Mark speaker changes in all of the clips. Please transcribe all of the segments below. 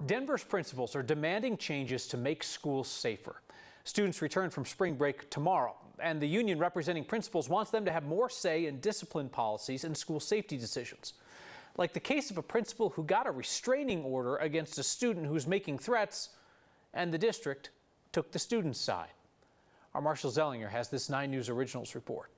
Speaker 1: Denver's principals are demanding changes to make schools safer. Students return from spring break tomorrow, and the union representing principals wants them to have more say in discipline policies and school safety decisions. Like the case of a principal who got a restraining order against a student who was making threats, and the district took the student's side. Our Marshall Zellinger has this 9 News Originals report.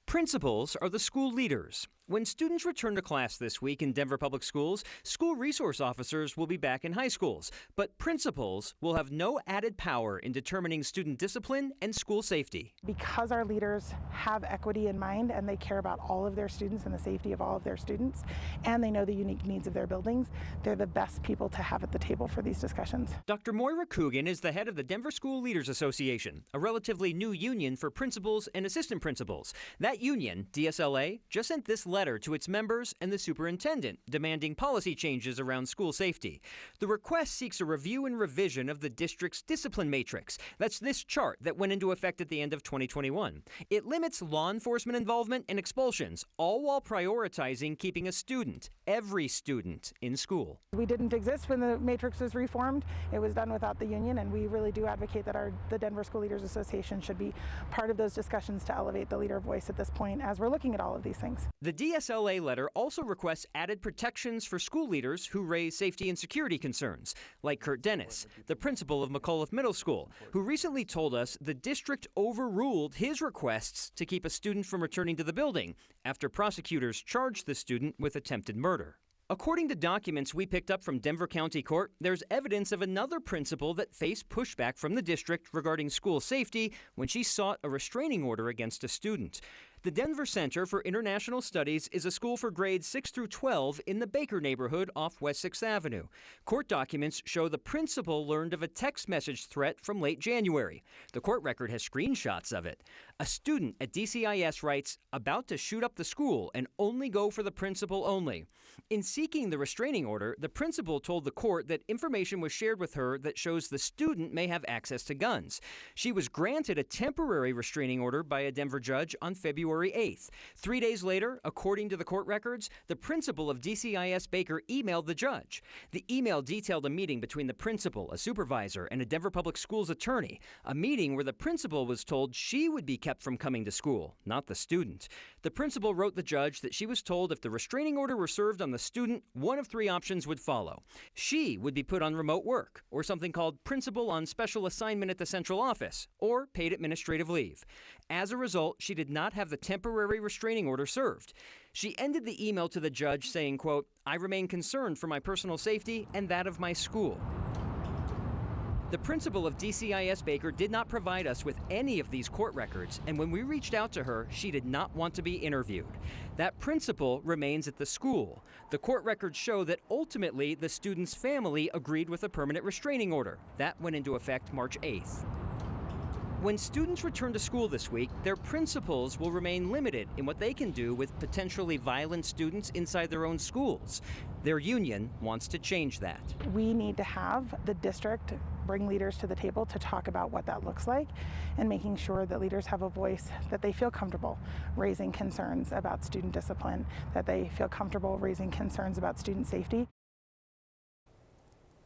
Speaker 2: Principals are the school leaders. When students return to class this week in Denver Public Schools, school resource officers will be back in high schools, but principals will have no added power in determining student discipline and school safety.
Speaker 3: Because our leaders have equity in mind and they care about all of their students and the safety of all of their students, and they know the unique needs of their buildings, they're the best people to have at the table for these discussions.
Speaker 2: Dr. Moira Coogan is the head of the Denver School Leaders Association, a relatively new union for principals and assistant principals. That union, DSLA, just sent this letter to its members and the superintendent demanding policy changes around school safety. The request seeks a review and revision of the district's discipline matrix. That's this chart that went into effect at the end of 2021. It limits law enforcement involvement and expulsions, all while prioritizing keeping a student, every student, in school.
Speaker 3: We didn't exist when the matrix was reformed. It was done without the union, and we really do advocate that the Denver School Leaders Association should be part of those discussions to elevate the leader voice at this point as we're looking at all of these things.
Speaker 2: The DSLA letter also requests added protections for school leaders who raise safety and security concerns, like Kurt Dennis, the principal of McAuliffe Middle School, who recently told us the district overruled his requests to keep a student from returning to the building after prosecutors charged the student with attempted murder. According to documents we picked up from Denver County Court, there's evidence of another principal that faced pushback from the district regarding school safety when she sought a restraining order against a student. The Denver Center for International Studies is a school for grades 6 through 12 in the Baker neighborhood off West 6th Avenue. Court documents show the principal learned of a text message threat from late January. The court record has screenshots of it. A student at DCIS writes, "About to shoot up the school and only go for the principal only." In seeking the restraining order, the principal told the court that information was shared with her that shows the student may have access to guns. She was granted a temporary restraining order by a Denver judge on February 8th. 3 days later, according to the court records, the principal of DCIS Baker emailed the judge. The email detailed a meeting between the principal, a supervisor, and a Denver Public Schools attorney, a meeting where the principal was told she would be kept from coming to school, not the student. The principal wrote the judge that she was told if the restraining order were served on the student, one of 3 options would follow. She would be put on remote work, or something called principal on special assignment at the central office, or paid administrative leave. As a result, she did not have the temporary restraining order served. She ended the email to the judge saying, quote, "I remain concerned for my personal safety and that of my school." The principal of DCIS Baker did not provide us with any of these court records, and when we reached out to her, she did not want to be interviewed. That principal remains at the school. The court records show that ultimately the student's family agreed with a permanent restraining order. That went into effect March 8th. When students return to school this week, their principals will remain limited in what they can do with potentially violent students inside their own schools. Their union wants to change that.
Speaker 3: We need to have the district bring leaders to the table to talk about what that looks like and making sure that leaders have a voice, that they feel comfortable raising concerns about student discipline, that they feel comfortable raising concerns about student safety.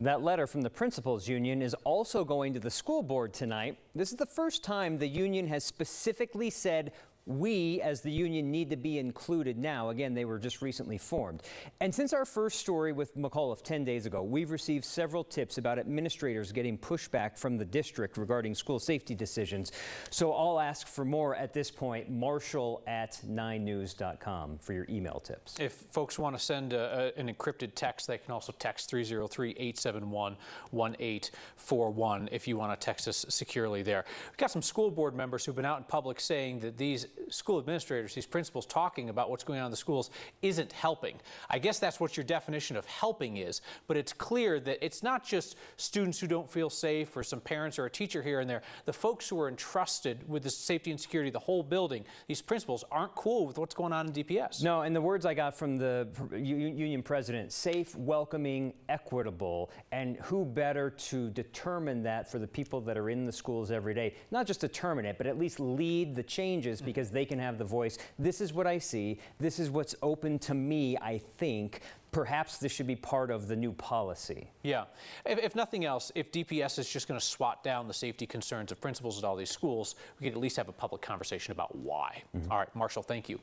Speaker 2: That letter from the principals union is also going to the school board tonight. This is the first time the union has specifically said we, as the union, need to be included now. Again, they were just recently formed. And since our first story with McAuliffe 10 days ago, we've received several tips about administrators getting pushback from the district regarding school safety decisions. So I'll ask for more at this point, marshall@9news.com for your email tips.
Speaker 1: If folks want to send an encrypted text, they can also text 303-871-1841 if you want to text us securely there. We've got some school board members who've been out in public saying that these school administrators, these principals talking about what's going on in the schools isn't helping. I guess that's what your definition of helping is, but it's clear that it's not just students who don't feel safe or some parents or a teacher here and there. The folks who are entrusted with the safety and security of the whole building, these principals aren't cool with what's going on in DPS.
Speaker 2: No, and the words I got from the union president, safe, welcoming, equitable, and who better to determine that for the people that are in the schools every day? Not just determine it, but at least lead the changes because they can have the voice. This is what I see. This is what's open to me, I think.
Speaker 4: perhaps this should be part of the new policy.
Speaker 1: Yeah. If nothing else, if DPS is just going to swat down the safety concerns of principals at all these schools, we could at least have a public conversation about why. All right, Marshall, thank you.